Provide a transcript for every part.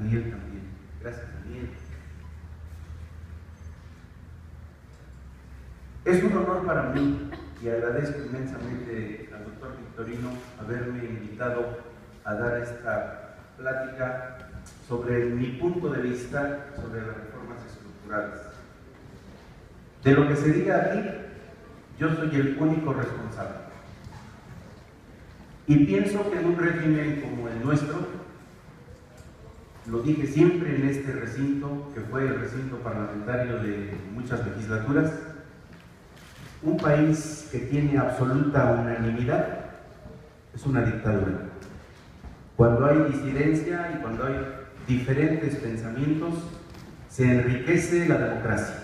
Daniel también. Gracias, Daniel. Es un honor para mí y agradezco inmensamente al doctor Victorino haberme invitado a dar esta plática sobre mi punto de vista sobre las reformas estructurales. De lo que se diga aquí, yo soy el único responsable. Y pienso que en un régimen como el nuestro, lo dije siempre en este recinto, que fue el recinto parlamentario de muchas legislaturas, un país que tiene absoluta unanimidad es una dictadura. Cuando hay disidencia y cuando hay diferentes pensamientos, se enriquece la democracia.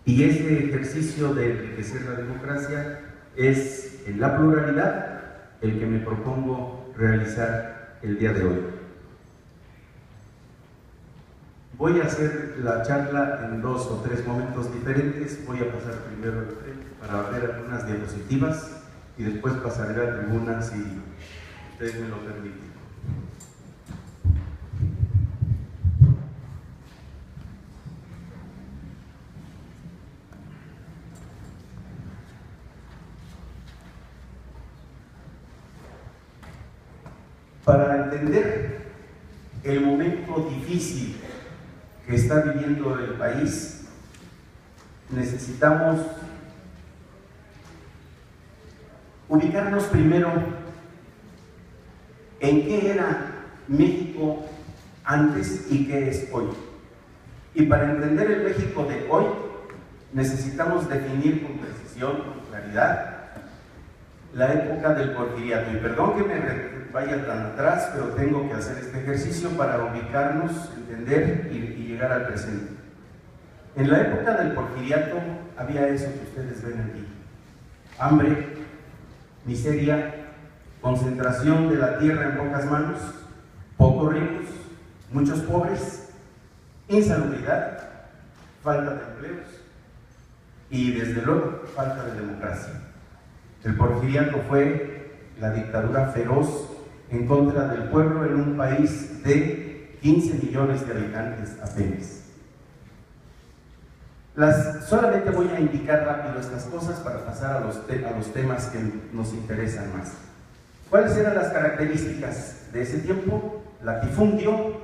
Y ese ejercicio de enriquecer la democracia es en la pluralidad el que me propongo realizar el día de hoy. Voy a hacer la charla en 2 o 3 momentos diferentes. Voy a pasar primero al frente para ver algunas diapositivas y después pasaré a la tribuna si ustedes me lo permiten. Para entender el momento difícil que está viviendo el país, necesitamos ubicarnos primero en qué era México antes y qué es hoy. Y para entender el México de hoy, necesitamos definir con precisión, con claridad, la época del porfiriato. Y perdón que me vaya tan atrás, pero tengo que hacer este ejercicio para ubicarnos, entender y llegar al presente. En la época del porfiriato había eso que ustedes ven aquí: hambre, miseria, concentración de la tierra en pocas manos, pocos ricos, muchos pobres, insalubridad, falta de empleos y desde luego falta de democracia. El porfiriato fue la dictadura feroz en contra del pueblo en un país de 15 millones de habitantes apenas. Solamente voy a indicar rápido estas cosas para pasar a los temas que nos interesan más. ¿Cuáles eran las características de ese tiempo? Latifundio,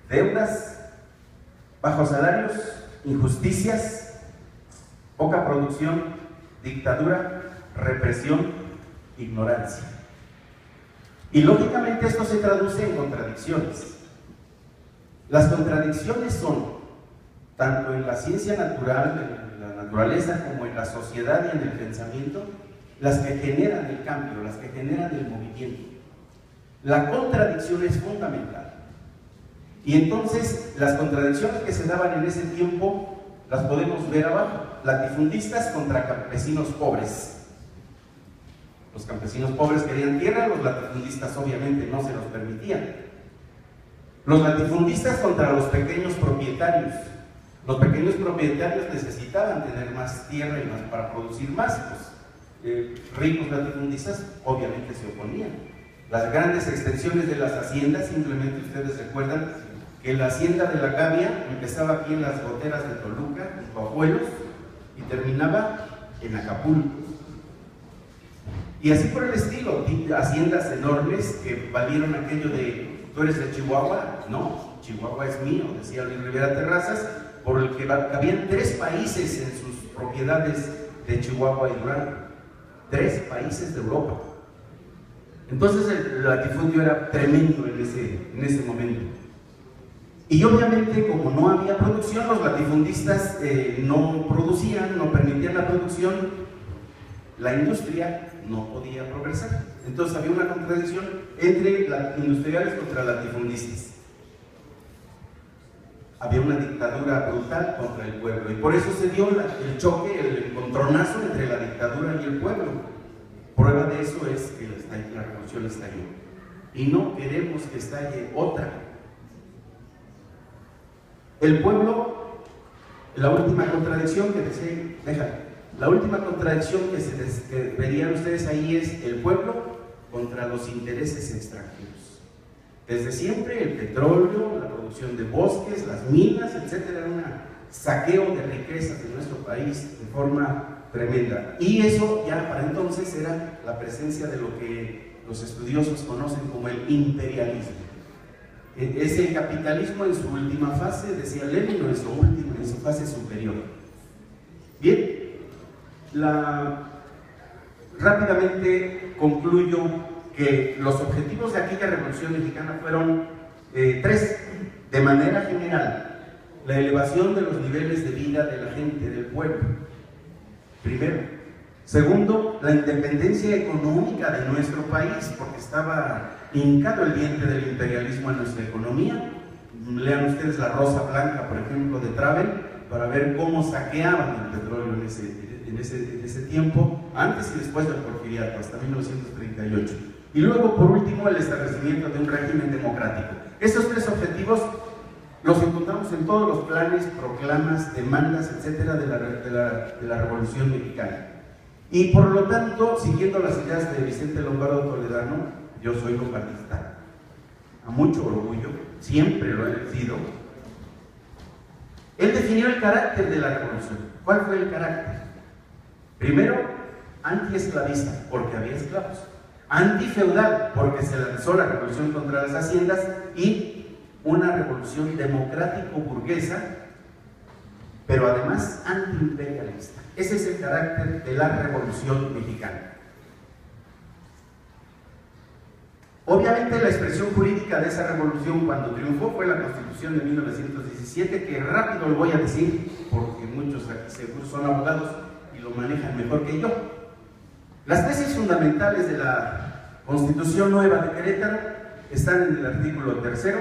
deudas, bajos salarios, injusticias, poca producción, dictadura, represión, ignorancia. Y lógicamente esto se traduce en contradicciones. Las contradicciones son, tanto en la ciencia natural, en la naturaleza, como en la sociedad y en el pensamiento, las que generan el cambio, las que generan el movimiento. La contradicción es fundamental. Y entonces, las contradicciones que se daban en ese tiempo las podemos ver abajo. Latifundistas contra campesinos pobres. Los campesinos pobres querían tierra, los latifundistas obviamente no se los permitían. Los latifundistas contra los pequeños propietarios. Los pequeños propietarios necesitaban tener más tierra y más para producir más. Ricos latifundistas obviamente se oponían. Las grandes extensiones de las haciendas, simplemente ustedes recuerdan que la hacienda de la Gavia empezaba aquí en las goteras de Toluca, en Coahuelos, y terminaba en Acapulco. Y así por el estilo, haciendas enormes que valieron aquello de: ¿tú eres de Chihuahua? No, Chihuahua es mío, decía Luis Rivera Terrazas, por el que habían 3 países en sus propiedades de Chihuahua y Durango. 3 países de Europa. Entonces el latifundio era tremendo en ese momento. Y obviamente, como no había producción, los latifundistas no producían, no permitían la producción, la industria no podía progresar. Entonces había una contradicción entre industriales contra latifundistas. Había una dictadura brutal contra el pueblo, y por eso se dio el choque, el encontronazo entre la dictadura y el pueblo. Prueba de eso es que la revolución estalló, y no queremos que estalle otra. El pueblo, la última contradicción que la última contradicción que verían ustedes ahí es el pueblo contra los intereses extranjeros. Desde siempre el petróleo, la destrucción de bosques, las minas, etcétera, era un saqueo de riquezas de nuestro país de forma tremenda. Y eso ya para entonces era la presencia de lo que los estudiosos conocen como el imperialismo. Es el capitalismo en su última fase, decía Lenin, o en su fase superior. Bien, rápidamente concluyo que los objetivos de aquella Revolución Mexicana fueron tres, de manera general: la elevación de los niveles de vida de la gente, del pueblo, primero. Segundo, la independencia económica de nuestro país, porque estaba hincado el diente del imperialismo en nuestra economía. Lean ustedes La Rosa Blanca, por ejemplo, de Travel, para ver cómo saqueaban el petróleo en ese tiempo, antes y después del Porfiriato, hasta 1938. Y luego, por último, el establecimiento de un régimen democrático. Esos tres objetivos los encontramos en todos los planes, proclamas, demandas, etcétera, de la Revolución Mexicana. Y por lo tanto, siguiendo las ideas de Vicente Lombardo Toledano, yo soy lombardista, a mucho orgullo, siempre lo he sido. Él definió el carácter de la revolución. ¿Cuál fue el carácter? Primero, antiesclavista, porque había esclavos. Antifeudal, porque se lanzó la revolución contra las haciendas. Y una revolución democrático-burguesa, pero además antiimperialista. Ese es el carácter de la Revolución Mexicana. Obviamente la expresión jurídica de esa revolución cuando triunfó fue la Constitución de 1917, que rápido lo voy a decir porque muchos aquí seguro son abogados y lo manejan mejor que yo. Las tesis fundamentales de la Constitución Nueva de Querétaro están en el artículo 3º,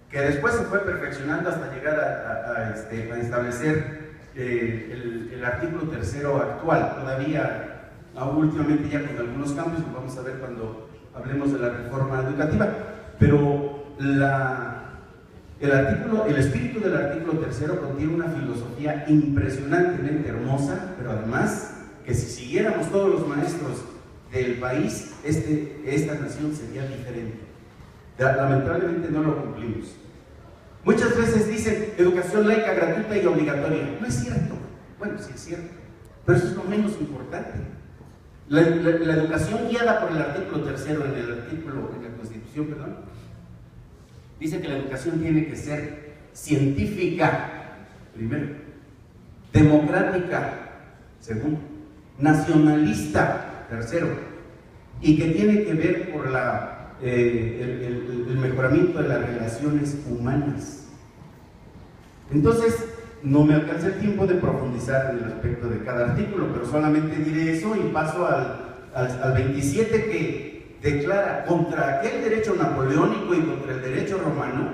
que después se fue perfeccionando hasta llegar a establecer el artículo 3º actual. Todavía, últimamente ya con algunos cambios, lo vamos a ver cuando hablemos de la reforma educativa, pero el espíritu del artículo 3º contiene una filosofía impresionantemente hermosa, pero además que si siguiéramos todos los maestros del país, esta nación sería diferente. Lamentablemente no lo cumplimos. Muchas veces dicen educación laica, gratuita y obligatoria. No es cierto. Bueno, sí es cierto, pero eso es lo menos importante. La educación guiada por el artículo 3º en la Constitución, dice que la educación tiene que ser científica, primero, democrática, segundo, nacionalista, tercero, y que tiene que ver por el mejoramiento de las relaciones humanas. Entonces, no me alcanza el tiempo de profundizar en el aspecto de cada artículo, pero solamente diré eso y paso al 27, que declara contra aquel derecho napoleónico y contra el derecho romano,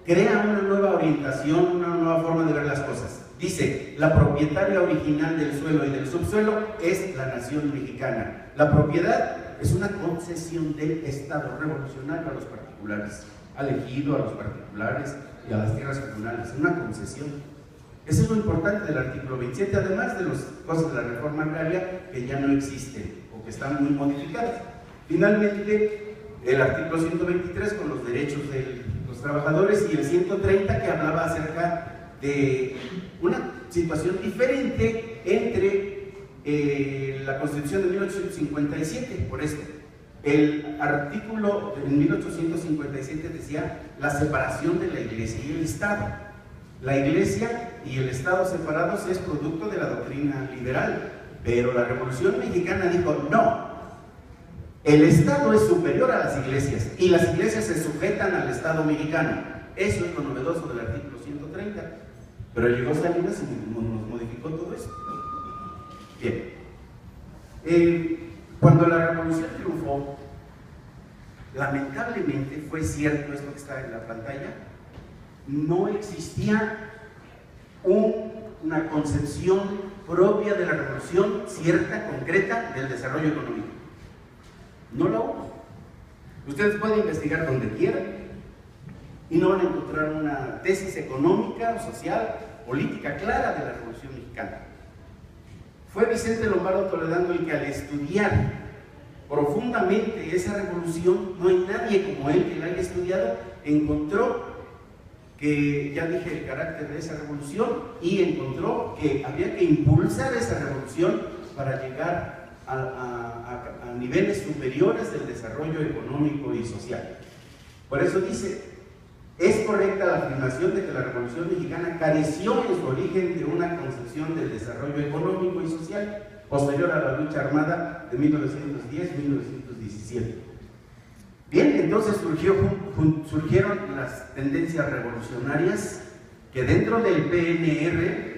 crea una nueva orientación, una nueva forma de ver las cosas. Dice, la propietaria original del suelo y del subsuelo es la nación mexicana. La propiedad es una concesión del Estado revolucionario a los particulares, al ejido, a los particulares y a las tierras comunales, una concesión. Eso es lo importante del artículo 27, además de las cosas de la reforma agraria que ya no existen o que están muy modificadas. Finalmente, el artículo 123 con los derechos de los trabajadores y el 130 que hablaba acerca de una situación diferente entre la Constitución de 1857, por esto. El artículo en 1857 decía la separación de la Iglesia y el Estado. La Iglesia y el Estado separados es producto de la doctrina liberal, pero la Revolución Mexicana dijo no, el Estado es superior a las iglesias y las iglesias se sujetan al Estado mexicano. Eso es lo novedoso del artículo 130, pero llegó Salinas y nos modificó todo eso. Bien. Cuando la revolución triunfó, lamentablemente fue cierto esto que está en la pantalla, no existía una concepción propia de la revolución cierta, concreta, del desarrollo económico. No la hubo. Ustedes pueden investigar donde quieran y no van a encontrar una tesis económica, social, política clara de la Revolución Mexicana. Fue Vicente Lombardo Toledano el que al estudiar profundamente esa revolución, no hay nadie como él que la haya estudiado, encontró que, ya dije, el carácter de esa revolución, y encontró que había que impulsar esa revolución para llegar a niveles superiores del desarrollo económico y social. Por eso dice, es correcta la afirmación de que la Revolución Mexicana careció en su origen de una concepción del desarrollo económico y social posterior a la lucha armada de 1910-1917. Bien, entonces surgieron las tendencias revolucionarias que dentro del PNR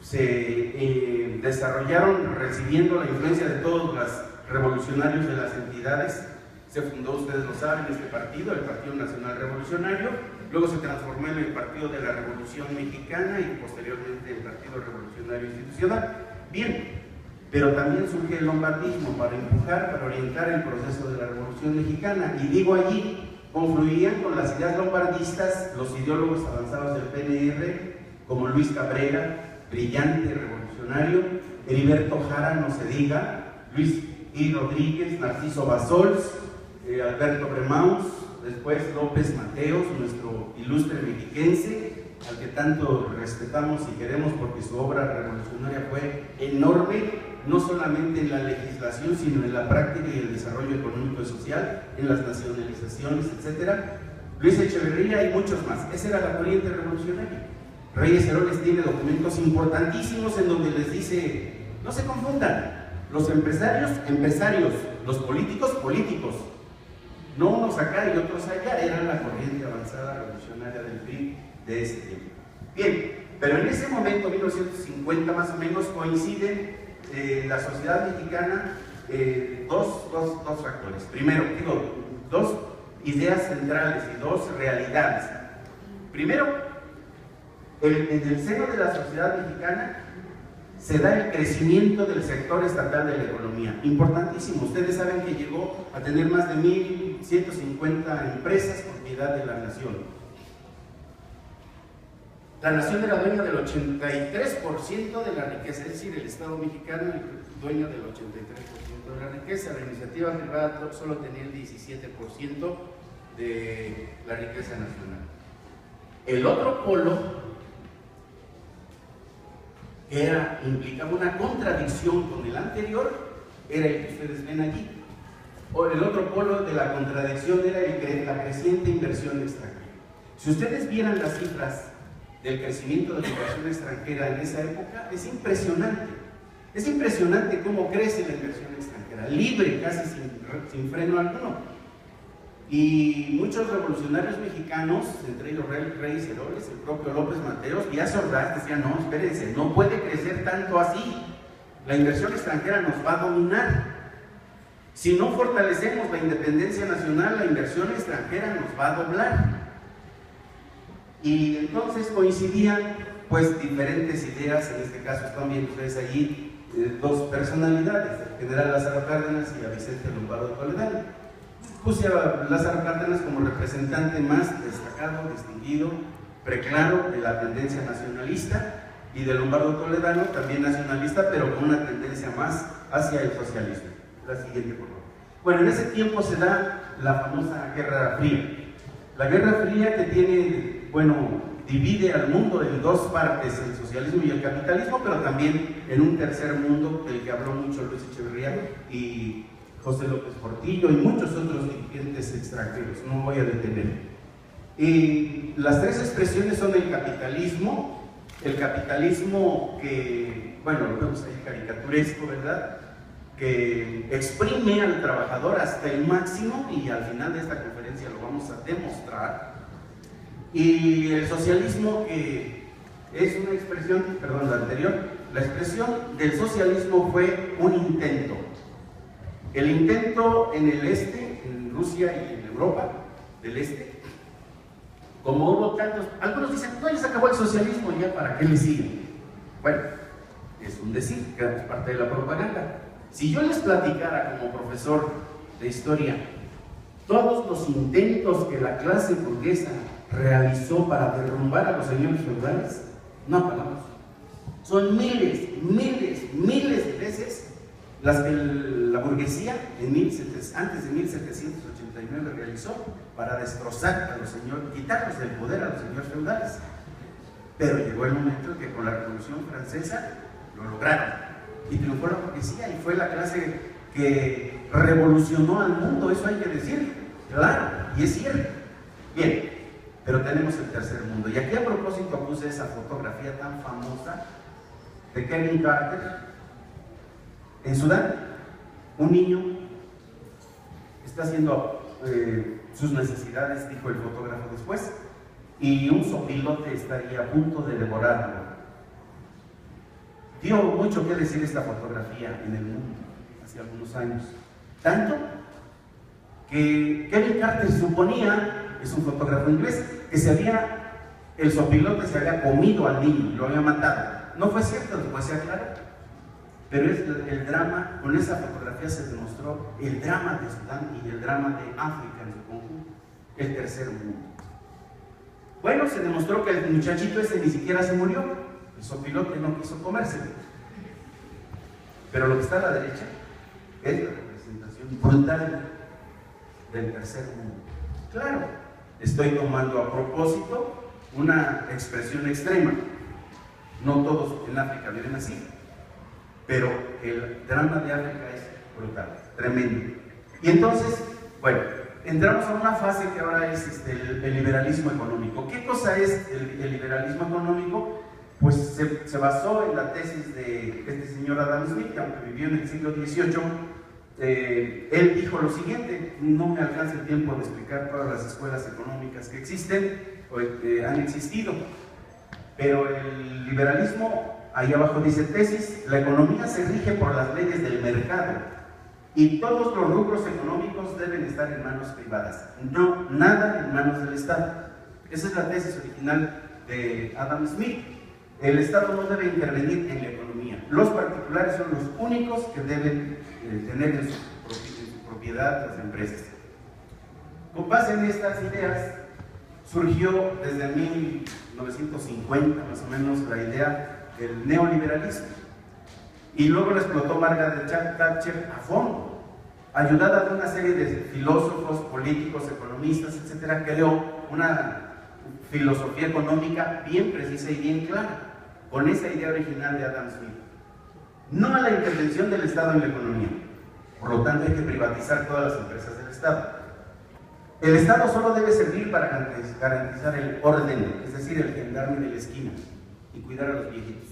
se desarrollaron recibiendo la influencia de todos los revolucionarios de las entidades. Se fundó, ustedes lo saben, este partido, el Partido Nacional Revolucionario, luego se transformó en el Partido de la Revolución Mexicana y posteriormente el Partido Revolucionario Institucional. Bien, pero también surge el lombardismo para empujar, para orientar el proceso de la Revolución Mexicana, y digo allí, confluían con las ideas lombardistas los ideólogos avanzados del PNR, como Luis Cabrera, brillante revolucionario, Heriberto Jara, no se diga, Luis I. Rodríguez, Narciso Bassols, Alberto Bremaus, después López Mateos, nuestro ilustre mexiquense, al que tanto respetamos y queremos porque su obra revolucionaria fue enorme, no solamente en la legislación, sino en la práctica y el desarrollo económico y social, en las nacionalizaciones, etc. Luis Echeverría y muchos más. Esa era la corriente revolucionaria. Reyes Heroles tiene documentos importantísimos en donde les dice, no se confundan, los empresarios, empresarios, los políticos, políticos, no unos acá y otros allá, era la corriente avanzada revolucionaria del PRI de ese tiempo. Bien, pero en ese momento, 1950 más o menos, coinciden la sociedad mexicana dos factores. Primero, dos ideas centrales y dos realidades. Primero, en el seno de la sociedad mexicana se da el crecimiento del sector estatal de la economía, importantísimo. Ustedes saben que llegó a tener más de 1.150 empresas propiedad de la nación. La nación era dueña del 83% de la riqueza, es decir, el Estado mexicano era dueño del 83% de la riqueza. La iniciativa privada solo tenía el 17% de la riqueza nacional. El otro polo, que implicaba una contradicción con el anterior, era el que ustedes ven allí. El otro polo de la contradicción era la creciente inversión extranjera. Si ustedes vieran las cifras del crecimiento de la inversión extranjera en esa época, es impresionante. Es impresionante cómo crece la inversión extranjera, libre, casi sin freno alguno. Y muchos revolucionarios mexicanos, entre ellos Reyes Heroles, el propio López Mateos, Díaz Ordaz, decían, no, espérense, no puede crecer tanto así. La inversión extranjera nos va a dominar. Si no fortalecemos la independencia nacional, la inversión extranjera nos va a doblar. Y entonces coincidían pues diferentes ideas, en este caso están viendo ustedes allí dos personalidades, el general Lázaro Cárdenas y a Vicente Lombardo Toledano. Puse a Lázaro Cárdenas como representante más destacado, distinguido, preclaro de la tendencia nacionalista, y de Lombardo Toledano también nacionalista, pero con una tendencia más hacia el socialismo. La siguiente, por favor. Bueno, en ese tiempo se da la famosa Guerra Fría. La Guerra Fría que tiene, bueno, divide al mundo en dos partes, el socialismo y el capitalismo, pero también en un tercer mundo del que habló mucho Luis Echeverría y José López Portillo y muchos otros dirigentes extranjeros, no voy a detener. Y las tres expresiones son el capitalismo que, bueno, lo vemos ahí caricaturesco, ¿verdad?, que exprime al trabajador hasta el máximo, y al final de esta conferencia lo vamos a demostrar. Y el socialismo, que es una expresión, perdón, la anterior, la expresión del socialismo fue un intento. El intento en el este, en Rusia y en Europa del este, como hubo tantos, algunos dicen, no, ya se acabó el socialismo, ya para qué le siguen. Bueno, es un decir, que es parte de la propaganda. Si yo les platicara como profesor de historia todos los intentos que la clase burguesa realizó para derrumbar a los señores feudales, no acabamos. Son miles de veces las que la burguesía antes de 1789 realizó para destrozar a los señores, quitarlos del poder a los señores feudales. Pero llegó el momento en que con la Revolución Francesa lo lograron y triunfó la burguesía y fue la clase que revolucionó al mundo, eso hay que decir, claro, y es cierto. Bien, pero tenemos el tercer mundo. Y aquí a propósito puse esa fotografía tan famosa de Kevin Carter en Sudán. Un niño está haciendo sus necesidades, dijo el fotógrafo después, y un zopilote estaría a punto de devorarlo. Dio mucho que decir esta fotografía en el mundo hace algunos años, tanto que Kevin Carter suponía, es un fotógrafo inglés, que el zopilote se había comido al niño, lo había matado. No fue cierto, después se aclaró, pero es el drama. Con esa fotografía se demostró el drama de Sudán y el drama de África en su conjunto, el tercer mundo. Bueno, se demostró que el muchachito ese ni siquiera se murió, el zopilote no quiso comérselo. Pero lo que está a la derecha es la representación brutal del tercer mundo. Claro, estoy tomando a propósito una expresión extrema. No todos en África viven así, pero el drama de África es brutal, tremendo. Y entonces, bueno, entramos a una fase que ahora es el liberalismo económico. ¿Qué cosa es el liberalismo económico? Pues se basó en la tesis de este señor Adam Smith, aunque vivió en el siglo XVIII. Él dijo lo siguiente: no me alcanza el tiempo de explicar todas las escuelas económicas que existen o han existido, pero el liberalismo, ahí abajo dice tesis: la economía se rige por las leyes del mercado y todos los rubros económicos deben estar en manos privadas, no nada en manos del Estado. Esa es la tesis original de Adam Smith. El Estado no debe intervenir en la economía, los particulares son los únicos que deben tener en su propiedad las empresas. Con base en estas ideas surgió desde 1950 más o menos la idea del neoliberalismo, y luego la explotó Margaret Thatcher a fondo, ayudada de una serie de filósofos, políticos, economistas, etcétera. Creó una filosofía económica bien precisa y bien clara, con esa idea original de Adam Smith. No a la intervención del Estado en la economía, por lo tanto hay que privatizar todas las empresas del Estado. El Estado solo debe servir para garantizar el orden, es decir, el gendarme de la esquina, y cuidar a los viejitos.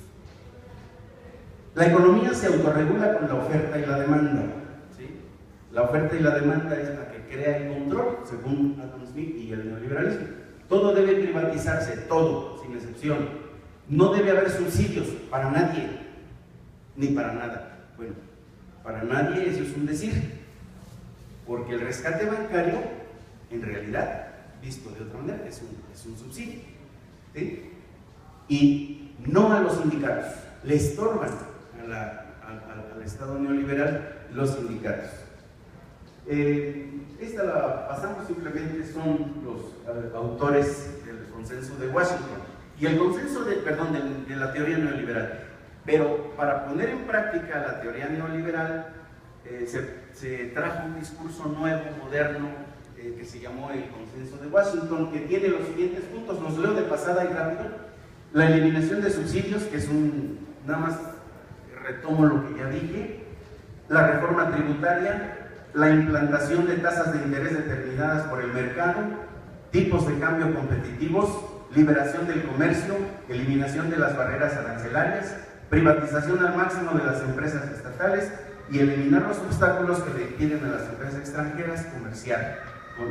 La economía se autorregula con la oferta y la demanda, ¿sí? La oferta y la demanda es la que crea el control, según Adam Smith y el neoliberalismo. Todo debe privatizarse, todo, sin excepción. No debe haber subsidios para nadie, ni para nada. Bueno, para nadie eso es un decir, porque el rescate bancario, en realidad, visto de otra manera, es un subsidio, ¿sí? Y no a los sindicatos, le estorban al Estado neoliberal los sindicatos. Esta la pasamos, simplemente son los autores del consenso de Washington y el consenso de la teoría neoliberal. Pero para poner en práctica la teoría neoliberal se trajo un discurso nuevo, moderno, que se llamó el consenso de Washington, que tiene los siguientes puntos. Los leo de pasada y rápido. La eliminación de subsidios, que es nada más retomo lo que ya dije. La reforma tributaria, la implantación de tasas de interés determinadas por el mercado, tipos de cambio competitivos, liberación del comercio, eliminación de las barreras arancelarias, privatización al máximo de las empresas estatales y eliminar los obstáculos que le impiden a las empresas extranjeras comerciar.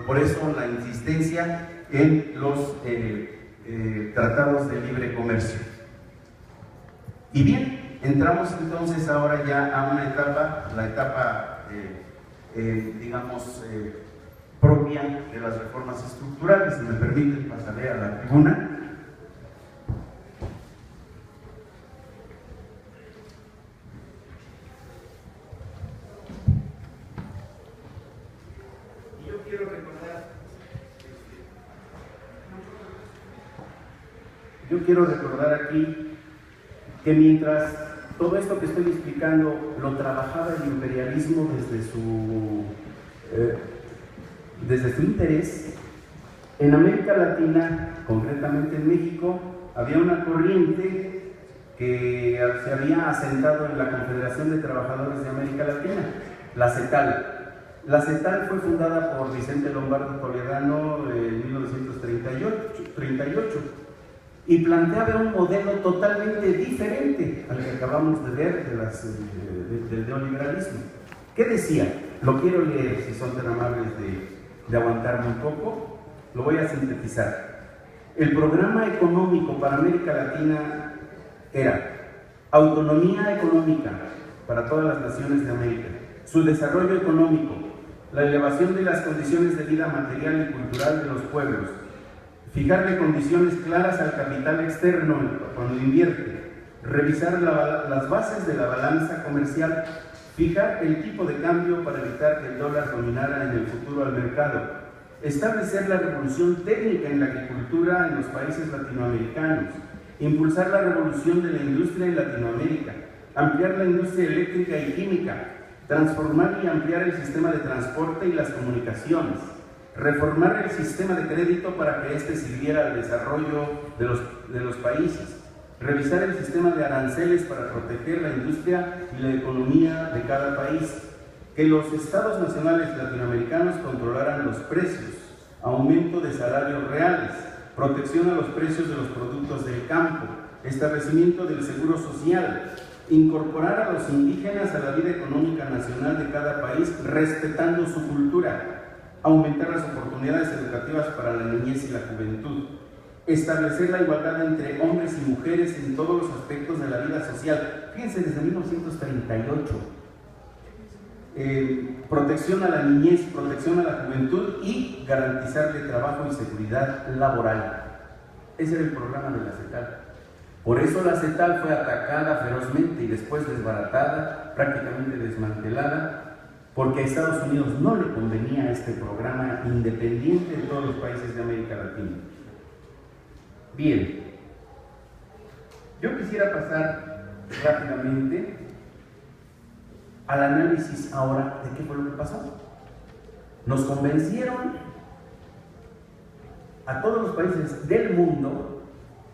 Por eso la insistencia en los tratados de libre comercio. Y bien, entramos entonces ahora ya a una etapa, la etapa digamos propia de las reformas estructurales. Si me permiten, pasaré a la tribuna. Yo quiero recordar aquí que mientras todo esto que estoy explicando lo trabajaba el imperialismo desde su interés. En América Latina, concretamente en México, había una corriente que se había asentado en la Confederación de Trabajadores de América Latina, la CETAL. La CETAL fue fundada por Vicente Lombardo Toledano en 1938 y planteaba un modelo totalmente diferente al que acabamos de ver del neoliberalismo. ¿Qué decía? Lo quiero leer, si son tan amables de aguantarme un poco, lo voy a sintetizar. El programa económico para América Latina era autonomía económica para todas las naciones de América, su desarrollo económico, la elevación de las condiciones de vida material y cultural de los pueblos, fijarle condiciones claras al capital externo cuando invierte, revisar las bases de la balanza comercial, fijar el tipo de cambio para evitar que el dólar dominara en el futuro al mercado, establecer la revolución técnica en la agricultura en los países latinoamericanos, impulsar la revolución de la industria en Latinoamérica, ampliar la industria eléctrica y química, transformar y ampliar el sistema de transporte y las comunicaciones, reformar el sistema de crédito para que éste sirviera al desarrollo de los países, revisar el sistema de aranceles para proteger la industria y la economía de cada país, que los estados nacionales latinoamericanos controlaran los precios, aumento de salarios reales, protección a los precios de los productos del campo, establecimiento del seguro social, incorporar a los indígenas a la vida económica nacional de cada país respetando su cultura, aumentar las oportunidades educativas para la niñez y la juventud, establecer la igualdad entre hombres y mujeres en todos los aspectos de la vida social. Fíjense, desde 1938, protección a la niñez, protección a la juventud y garantizarle trabajo y seguridad laboral. Ese era el programa de la CETAL. Por eso la CETAL fue atacada ferozmente y después desbaratada, prácticamente desmantelada, porque a Estados Unidos no le convenía este programa independiente de todos los países de América Latina. Bien, yo quisiera pasar rápidamente al análisis ahora de qué fue lo que pasó. Nos convencieron a todos los países del mundo,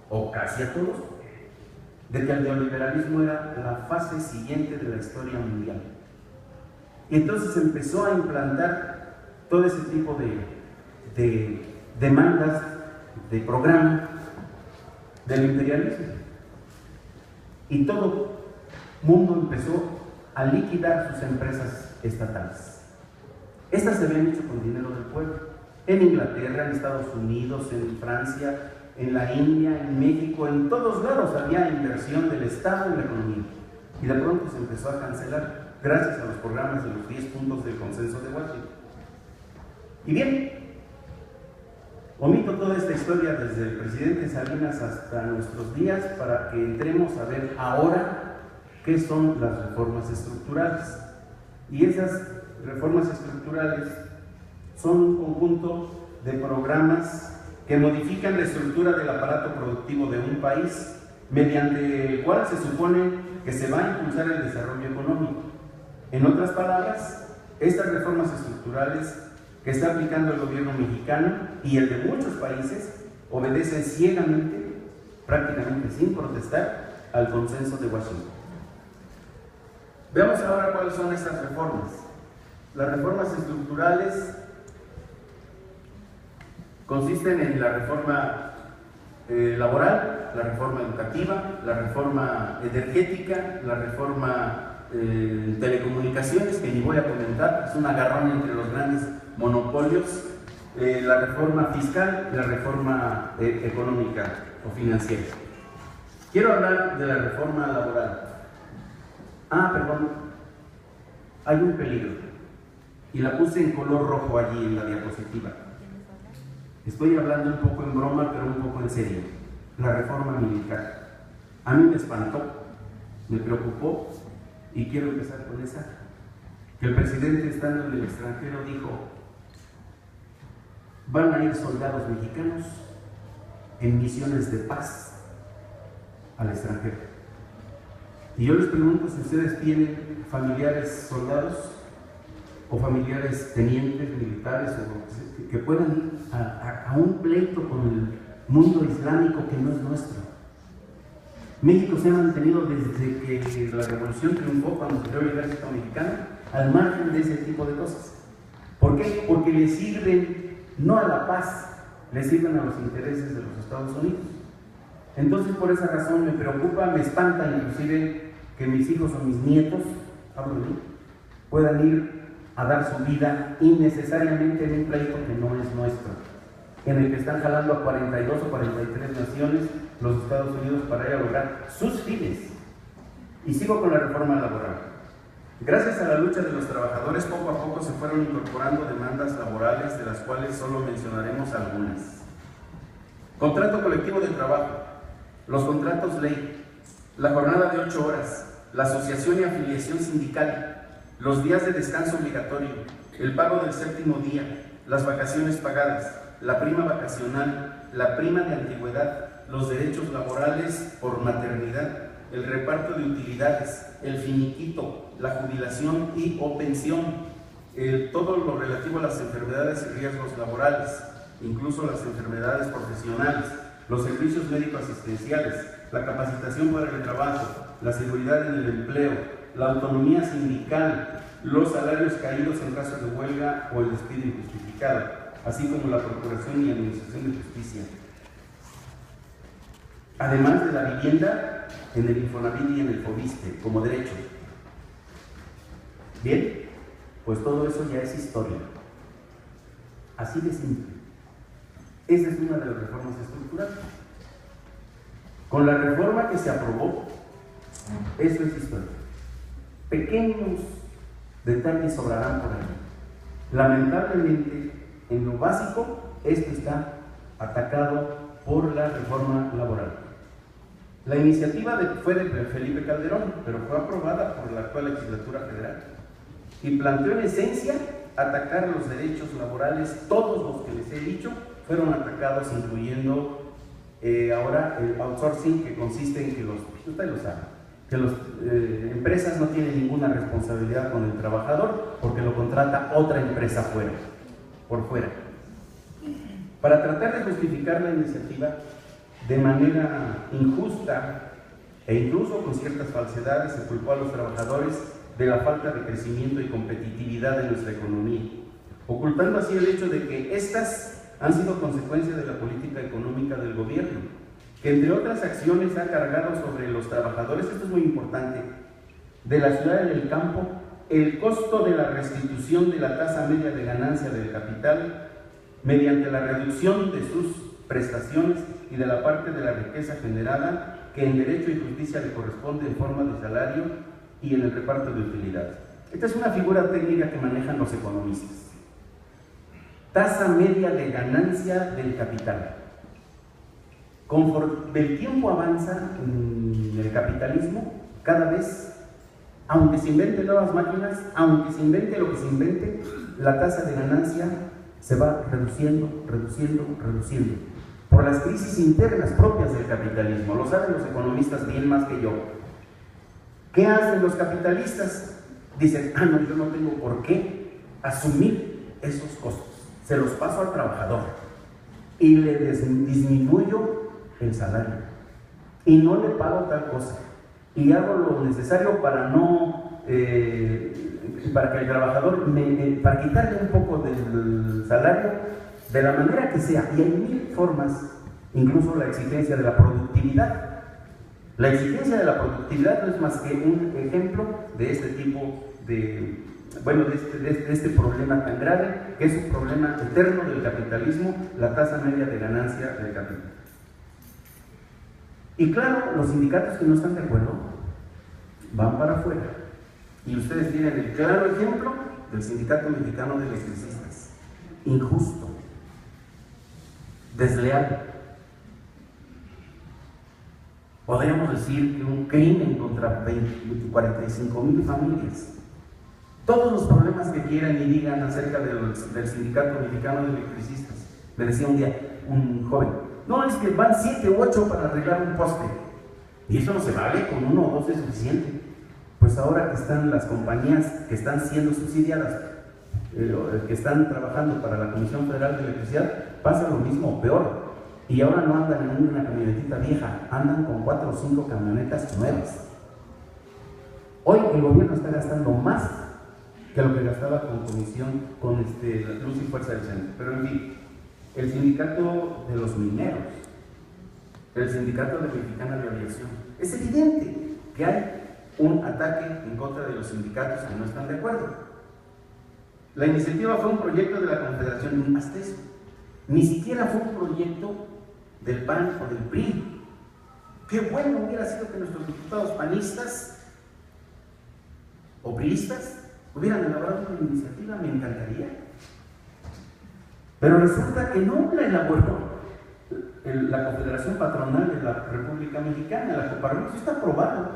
o casi a todos, de que el neoliberalismo era la fase siguiente de la historia mundial. Y entonces empezó a implantar todo ese tipo de demandas, de programa del imperialismo. Y todo mundo empezó a liquidar sus empresas estatales. Estas se habían hecho con dinero del pueblo. En Inglaterra, en Estados Unidos, en Francia, en la India, en México, en todos lados había inversión del Estado en la economía. Y de pronto se empezó a cancelar gracias a los programas de los 10 puntos del consenso de Washington. Y bien, omito toda esta historia desde el presidente Salinas hasta nuestros días para que entremos a ver ahora qué son las reformas estructurales. Y esas reformas estructurales son un conjunto de programas que modifican la estructura del aparato productivo de un país, mediante el cual se supone que se va a impulsar el desarrollo económico. En otras palabras, estas reformas estructurales que está aplicando el gobierno mexicano y el de muchos países obedecen ciegamente, prácticamente sin protestar, al consenso de Washington. Veamos ahora cuáles son estas reformas. Las reformas estructurales consisten en la reforma laboral, la reforma educativa, la reforma energética, la reforma telecomunicaciones, que ni voy a comentar, es un agarrón entre los grandes monopolios, la reforma fiscal y la reforma económica o financiera. Quiero hablar de la reforma laboral. Perdón, hay un peligro, y la puse en color rojo allí en la diapositiva. Estoy hablando un poco en broma, pero un poco en serio. La reforma militar. A mí me espantó, me preocupó, y quiero empezar con esa. Que el presidente, estando en el extranjero, dijo: van a ir soldados mexicanos en misiones de paz al extranjero. Y yo les pregunto si ustedes tienen familiares soldados o familiares tenientes militares o que puedan ir a un pleito con el mundo islámico que no es nuestro. México se ha mantenido desde que la revolución triunfó, cuando se creó el ejército mexicano, al margen de ese tipo de cosas. ¿Por qué? Porque le sirven no a la paz, le sirven a los intereses de los Estados Unidos. Entonces, por esa razón me preocupa, me espanta inclusive que mis hijos o mis nietos, hablo de mí, puedan ir a dar su vida innecesariamente en un pleito que no es nuestro, en el que están jalando a 42 o 43 naciones los Estados Unidos para ir a lograr sus fines. Y sigo con la reforma laboral. Gracias a la lucha de los trabajadores, poco a poco se fueron incorporando demandas laborales, de las cuales solo mencionaremos algunas. Contrato colectivo de trabajo, los contratos ley, la jornada de 8 horas, la asociación y afiliación sindical, los días de descanso obligatorio, el pago del 7º día, las vacaciones pagadas, la prima vacacional, la prima de antigüedad, los derechos laborales por maternidad, el reparto de utilidades, el finiquito, la jubilación y o pensión, todo lo relativo a las enfermedades y riesgos laborales, incluso las enfermedades profesionales, los servicios médicos asistenciales, la capacitación para el trabajo, la seguridad en el empleo, la autonomía sindical, los salarios caídos en caso de huelga o el despido injustificado, así como la procuración y administración de justicia. Además de la vivienda en el Infonavit y en el Fobiste como derecho. Bien, pues todo eso ya es historia. Así de simple. Esa es una de las reformas estructurales. Con la reforma que se aprobó, eso es historia. Pequeños detalles sobrarán por ahí. Lamentablemente, en lo básico, esto está atacado por la reforma laboral. La iniciativa fue de Felipe Calderón, pero fue aprobada por la actual legislatura federal y planteó en esencia atacar los derechos laborales. Todos los que les he dicho fueron atacados, incluyendo ahora el outsourcing, que consiste en que ustedes lo saben, que las empresas no tienen ninguna responsabilidad con el trabajador porque lo contrata otra empresa por fuera. Para tratar de justificar la iniciativa de manera injusta e incluso con ciertas falsedades, se culpó a los trabajadores de la falta de crecimiento y competitividad de nuestra economía, ocultando así el hecho de que estas han sido consecuencia de la política económica del gobierno, que entre otras acciones ha cargado sobre los trabajadores, esto es muy importante, de la ciudad y del campo, el costo de la restitución de la tasa media de ganancia del capital mediante la reducción de sus prestaciones y de la parte de la riqueza generada que en derecho y justicia le corresponde en forma de salario y en el reparto de utilidades. Esta es una figura técnica que manejan los economistas. Tasa media de ganancia del capital. Conforme el tiempo avanza en el capitalismo, cada vez, aunque se inventen nuevas máquinas, aunque se invente lo que se invente, la tasa de ganancia se va reduciendo por las crisis internas propias del capitalismo. Lo saben los economistas bien más que yo. ¿Qué hacen los capitalistas? Dicen, no, yo no tengo por qué asumir esos costos, se los paso al trabajador y le disminuyo el salario y no le pago tal cosa y hago lo necesario para para que el trabajador, para quitarle un poco del salario de la manera que sea. Y hay 1000 formas, incluso la exigencia de la productividad. La exigencia de la productividad no es más que un ejemplo de este tipo de este problema tan grave, que es un problema eterno del capitalismo, la tasa media de ganancia del capital. Y claro, los sindicatos que no están de acuerdo van para afuera. Y ustedes tienen el claro ejemplo del Sindicato Mexicano de Electricistas. Injusto, desleal. Podríamos decir que un crimen contra 45,000 familias. Todos los problemas que quieran y digan acerca del Sindicato Mexicano de Electricistas. Me decía un día un joven, no, es que van 7 u 8 para arreglar un poste. Y eso no se vale, con uno o dos es suficiente. Pues ahora que están las compañías que están siendo subsidiadas, que están trabajando para la Comisión Federal de Electricidad, pasa lo mismo o peor. Y ahora no andan en una camionetita vieja, andan con 4 o 5 camionetas nuevas. Hoy el gobierno está gastando más que lo que gastaba con comisión, con Luz y Fuerza del Centro. Pero en fin, el sindicato de los mineros, el sindicato de Mexicana de Aviación, es evidente que hay un ataque en contra de los sindicatos que no están de acuerdo. La iniciativa fue un proyecto de la Confederación, hasta eso. Ni siquiera fue un proyecto del PAN o del PRI. Qué bueno hubiera sido que nuestros diputados panistas o priistas hubieran elaborado una iniciativa, me encantaría. Pero resulta que no la elaboró la Confederación Patronal de la República Mexicana, la Coparmex. Está aprobado.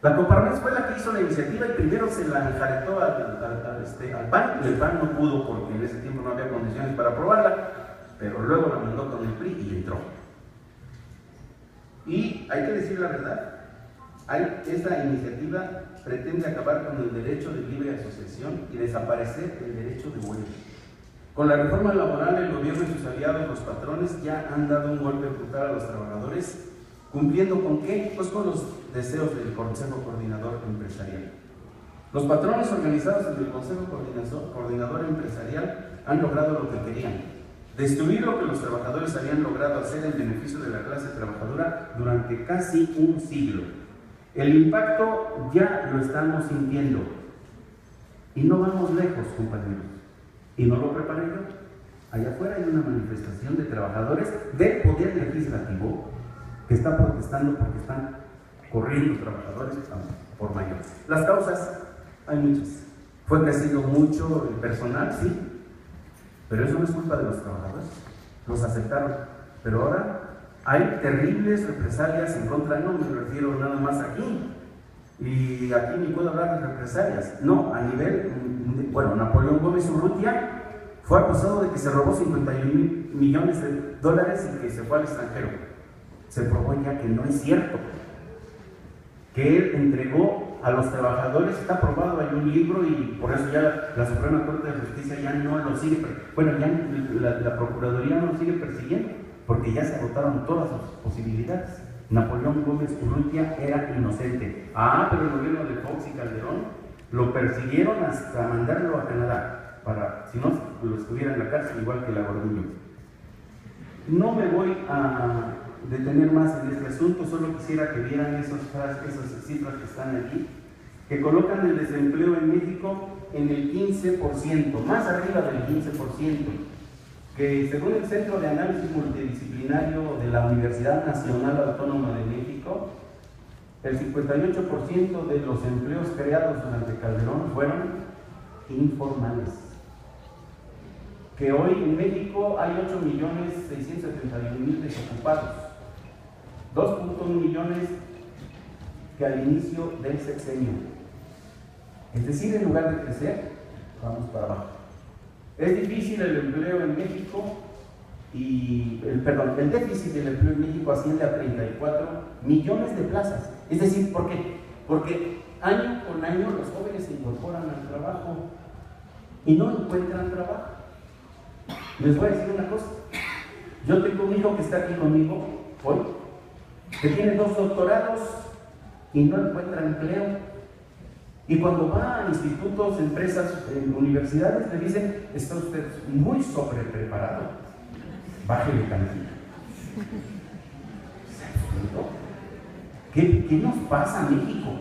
La Coparmex fue la que hizo la iniciativa y primero se la enjaretó al PAN, y el PAN no pudo porque en ese tiempo no había condiciones para aprobarla, pero luego la mandó con el PRI y entró. Y hay que decir la verdad, esta iniciativa pretende acabar con el derecho de libre asociación y desaparecer el derecho de huelga. Con la reforma laboral, el gobierno y sus aliados, los patrones, ya han dado un golpe brutal a los trabajadores, ¿cumpliendo con qué? Pues con los deseos del Consejo Coordinador Empresarial. Los patrones organizados en el Consejo Coordinador Empresarial han logrado lo que querían: destruir lo que los trabajadores habían logrado hacer en beneficio de la clase trabajadora durante casi un siglo. El impacto ya lo estamos sintiendo. Y no vamos lejos, compañeros. Y no lo preparé yo. Allá afuera hay una manifestación de trabajadores del Poder Legislativo que está protestando porque están corriendo trabajadores por mayor. Las causas, hay muchas. Fue creciendo mucho el personal, sí, pero eso no es culpa de los trabajadores. Los aceptaron. Pero ahora hay terribles represalias en contra, no me refiero nada más aquí, y aquí ni puedo hablar de represalias, no, a nivel, bueno, Napoleón Gómez Urrutia fue acusado de que se robó 51 millones de dólares y que se fue al extranjero. Se probó ya que no es cierto, que él entregó a los trabajadores, está probado, hay un libro, y por eso ya la Suprema Corte de Justicia ya no lo sigue, bueno, ya la Procuraduría no lo sigue persiguiendo, porque ya se agotaron todas sus posibilidades. Napoleón Gómez Urrutia era inocente. Pero el gobierno de Fox y Calderón lo persiguieron hasta mandarlo a Canadá, para, si no, lo estuviera en la cárcel igual que la Gordillo. No me voy a detener más en este asunto, solo quisiera que vieran esas cifras que están aquí, que colocan el desempleo en México en el 15%, más arriba del 15%, que según el Centro de Análisis Multidisciplinario de la Universidad Nacional Autónoma de México, el 58% de los empleos creados durante Calderón fueron informales. Que hoy en México hay 8.671.000 desocupados, 2.1 millones que al inicio del sexenio. Es decir, en lugar de crecer, vamos para abajo. Es difícil el empleo en México y, el déficit del empleo en México asciende a 34 millones de plazas. Es decir, ¿por qué? Porque año con año los jóvenes se incorporan al trabajo y no encuentran trabajo. Les voy a decir una cosa. Yo tengo un hijo que está aquí conmigo hoy, que tiene 2 doctorados y no encuentra empleo. Y cuando va a institutos, empresas, universidades, le dicen: está usted muy sobrepreparado, bájele tantito. ¿Qué nos pasa, México?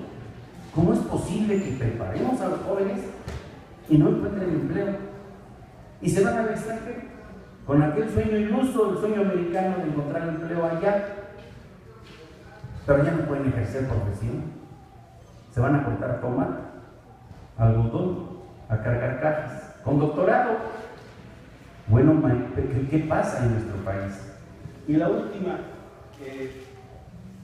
¿Cómo es posible que preparemos a los jóvenes y no encuentren empleo? Y se van al extranjero con aquel sueño iluso, el sueño americano de encontrar empleo allá, pero ya no pueden ejercer profesión. Se van a cortar tomate, algodón, a cargar cajas, con doctorado. Bueno, ¿qué pasa en nuestro país? Y la última,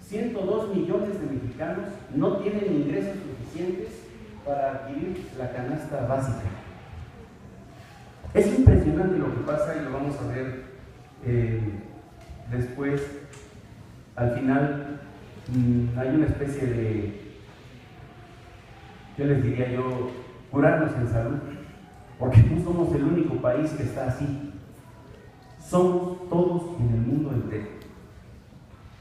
102 millones de mexicanos no tienen ingresos suficientes para adquirir la canasta básica. Es impresionante lo que pasa y lo vamos a ver después, al final hay una especie de, yo les diría yo, curarnos en salud, porque no somos el único país que está así, somos todos en el mundo entero.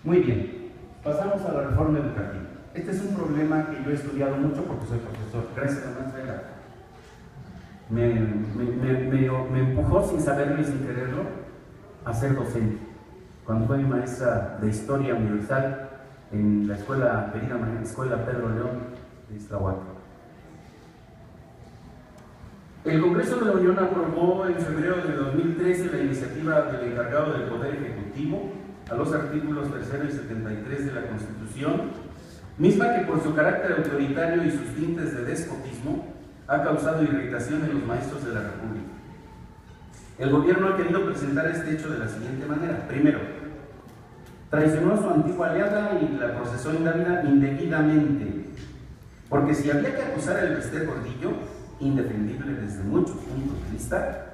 Muy bien, pasamos a la reforma educativa. Este es un problema que yo he estudiado mucho porque soy profesor. Gracias a la maestra me empujó sin saberlo y sin quererlo a ser docente. Cuando fue mi maestra de Historia Universal en la escuela Pedro León de Iztahualco. El Congreso de la Unión aprobó en febrero de 2013 la iniciativa del encargado del Poder Ejecutivo a los artículos 3 y 73 de la Constitución, misma que por su carácter autoritario y sus tintes de despotismo ha causado irritación en los maestros de la República. El gobierno ha querido presentar este hecho de la siguiente manera. Primero, traicionó a su antigua aliada y la procesó indebidamente, porque si había que acusar al Bester Gordillo, indefendible desde muchos puntos de vista,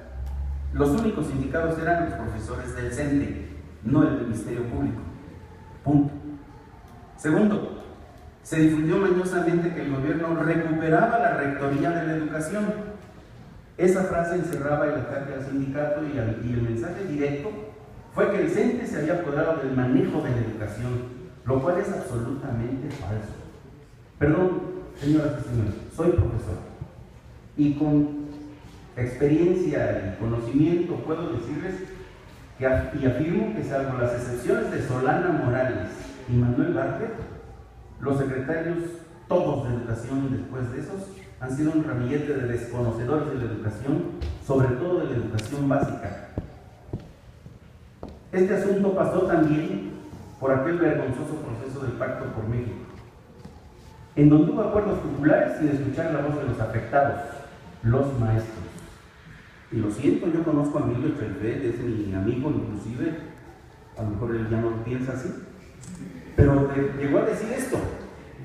los únicos indicados eran los profesores del CENTE, no el Ministerio Público. Punto. Segundo, se difundió mañosamente que el gobierno recuperaba la rectoría de la educación. Esa frase encerraba el ataque al sindicato y el mensaje directo fue que el CENTE se había apoderado del manejo de la educación, lo cual es absolutamente falso. Perdón, señoras y señores, soy profesor y con experiencia y conocimiento puedo decirles que y afirmo que salvo las excepciones de Solana Morales y Manuel Bartlett, los secretarios todos de educación después de esos han sido un ramillete de desconocedores de la educación, sobre todo de la educación básica. Este asunto pasó también por aquel vergonzoso proceso del Pacto por México, en donde hubo acuerdos populares sin escuchar la voz de los afectados, los maestros. Y lo siento, yo conozco a Emilio Chervet, es mi amigo inclusive, a lo mejor él ya no lo piensa así, pero llegó a decir esto: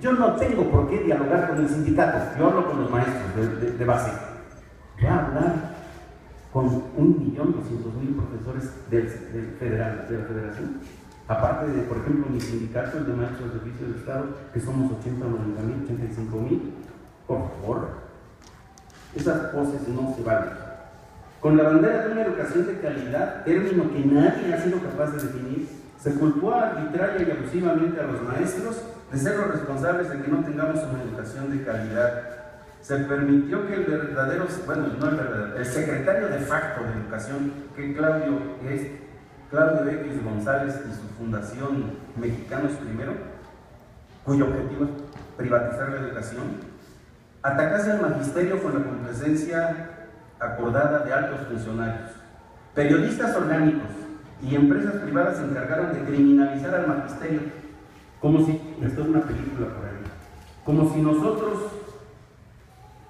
yo no tengo por qué dialogar con el sindicato, yo hablo con los maestros de base. Voy a hablar con 1.200.000 profesores de la federación, aparte de, por ejemplo, mi sindicato, el de maestros de servicio del Estado, que somos 80, 90.000, 85.000. Por favor, esas voces no se valen. Con la bandera de una educación de calidad, término que nadie ha sido capaz de definir, se culpó arbitraria y abusivamente a los maestros de ser los responsables de que no tengamos una educación de calidad. Se permitió que el secretario de facto de Educación, que Claudio X González y su fundación Mexicanos Primero, cuyo objetivo es privatizar la educación, atacase al magisterio con la complacencia acordada de altos funcionarios. Periodistas orgánicos y empresas privadas se encargaron de criminalizar al magisterio, como si, esto es una película por ahí, como si nosotros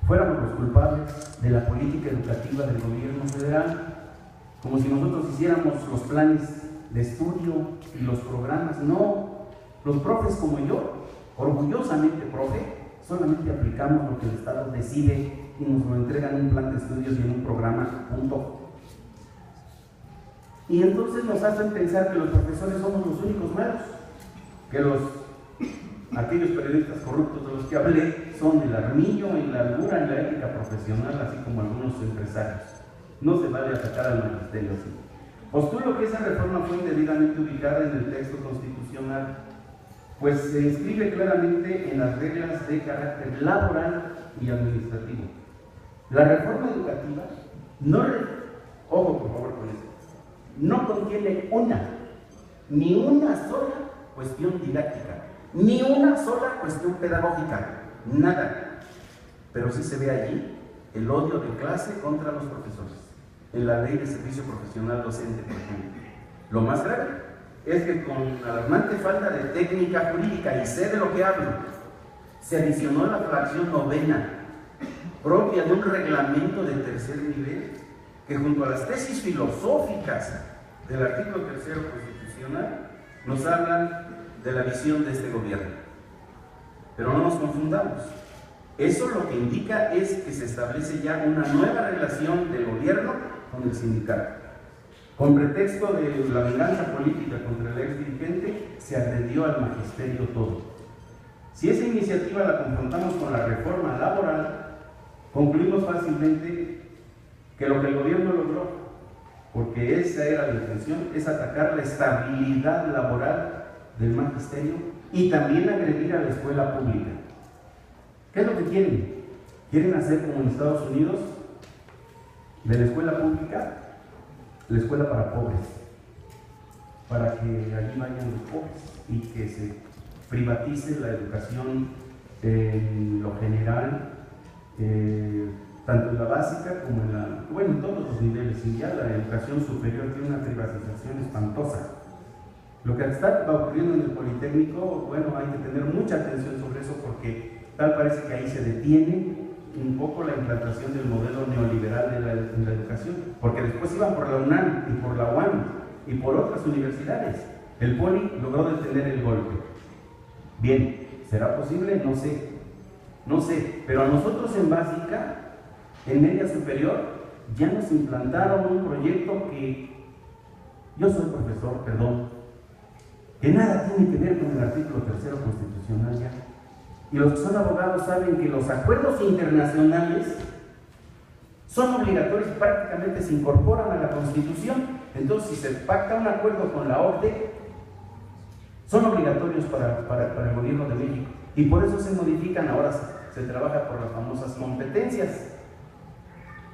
fuéramos los culpables de la política educativa del gobierno federal, como si nosotros hiciéramos los planes de estudio y los programas. No, los profes como yo, orgullosamente profe, solamente aplicamos lo que el Estado decide y nos lo entregan en un plan de estudios y en un programa, punto. Y entonces nos hacen pensar que los profesores somos los únicos malos, que aquellos periodistas corruptos de los que hablé son el armillo y la albura y la ética profesional, así como algunos empresarios. No se vale atacar al magisterio así. Postulo que esa reforma fue indebidamente ubicada en el texto constitucional, pues se inscribe claramente en las reglas de carácter laboral y administrativo. La reforma educativa ojo por favor con esto, no contiene ni una sola cuestión didáctica, ni una sola cuestión pedagógica, nada. Pero sí se ve allí el odio de clase contra los profesores, en la ley de servicio profesional docente, por ejemplo. Lo más grave es que con alarmante falta de técnica jurídica, y sé de lo que hablo, se adicionó la fracción 9ª, propia de un reglamento de tercer nivel, que junto a las tesis filosóficas del artículo 3 constitucional nos hablan de la visión de este gobierno. Pero no nos confundamos, eso lo que indica es que se establece ya una nueva relación del gobierno con el sindicato. Con pretexto de la venganza política contra el ex dirigente, se se agredió al magisterio todo. Si esa iniciativa la confrontamos con la reforma laboral, concluimos fácilmente que lo que el gobierno logró, porque esa era la intención, es atacar la estabilidad laboral del magisterio y también agredir a la escuela pública. ¿Qué es lo que quieren? Quieren hacer como en Estados Unidos, de la escuela pública, la escuela para pobres, para que allí vayan los pobres y que se privatice la educación en lo general, tanto en la básica como en todos los niveles. Y ya la educación superior tiene una privatización espantosa. Lo que está ocurriendo en el Politécnico, bueno, hay que tener mucha atención sobre eso, porque tal parece que ahí se detiene un poco la implantación del modelo neoliberal en la educación, porque después iban por la UNAM y por la UAM y por otras universidades. El Poli logró detener el golpe. Bien, ¿será posible? No sé, pero a nosotros en básica, en media superior, ya nos implantaron un proyecto que, yo soy profesor, perdón, que nada tiene que ver con el artículo 3 constitucional ya. Y los que son abogados saben que los acuerdos internacionales son obligatorios y prácticamente se incorporan a la Constitución. Entonces, si se pacta un acuerdo con la OCDE, son obligatorios para el gobierno de México. Y por eso se modifican, ahora se trabaja por las famosas competencias.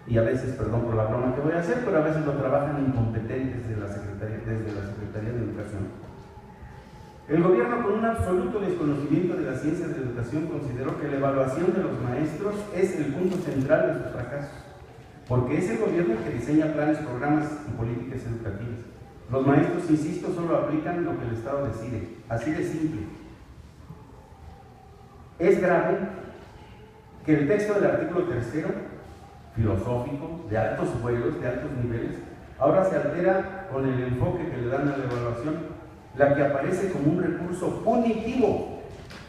Y a veces, perdón por la broma que voy a hacer, pero a veces lo trabajan incompetentes desde la Secretaría de Educación. El gobierno, con un absoluto desconocimiento de las ciencias de educación, consideró que la evaluación de los maestros es el punto central de sus fracasos, porque es el gobierno el que diseña planes, programas y políticas educativas. Los maestros, insisto, solo aplican lo que el Estado decide, así de simple. Es grave que el texto del artículo 3, filosófico, de altos vuelos, de altos niveles, ahora se altera con el enfoque que le dan a la evaluación, la que aparece como un recurso punitivo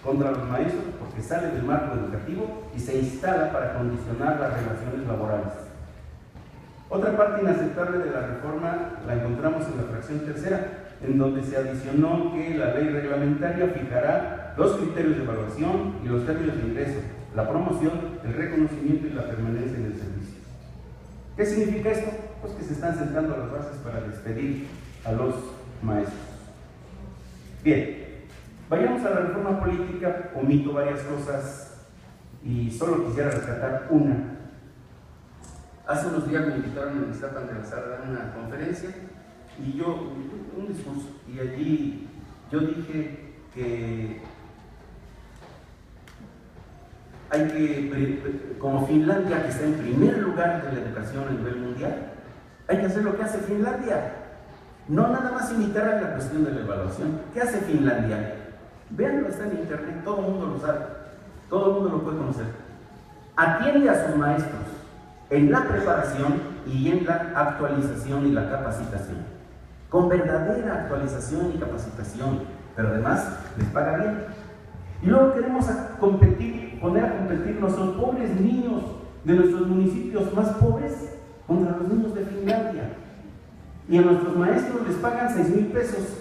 contra los maestros porque sale del marco educativo y se instala para condicionar las relaciones laborales. Otra parte inaceptable de la reforma la encontramos en la fracción 3, en donde se adicionó que la ley reglamentaria fijará los criterios de evaluación y los términos de ingreso, la promoción, el reconocimiento y la permanencia en el servicio. ¿Qué significa esto? Pues que se están sentando las bases para despedir a los maestros. Bien, vayamos a la reforma política. Omito varias cosas y solo quisiera rescatar una. Hace unos días me invitaron en Iztapan de la Sala a dar una conferencia y un discurso, y allí yo dije que hay que, como Finlandia, que está en primer lugar de la educación a nivel mundial, hay que hacer lo que hace Finlandia. No nada más imitar a la cuestión de la evaluación. ¿Qué hace Finlandia? Véanlo, está en internet, todo el mundo lo sabe, todo el mundo lo puede conocer. Atiende a sus maestros en la preparación y en la actualización y la capacitación, con verdadera actualización y capacitación, pero además les paga bien. Y luego queremos poner a competir nuestros pobres niños de nuestros municipios más pobres contra los niños de Finlandia. Y a nuestros maestros les pagan 6,000 pesos,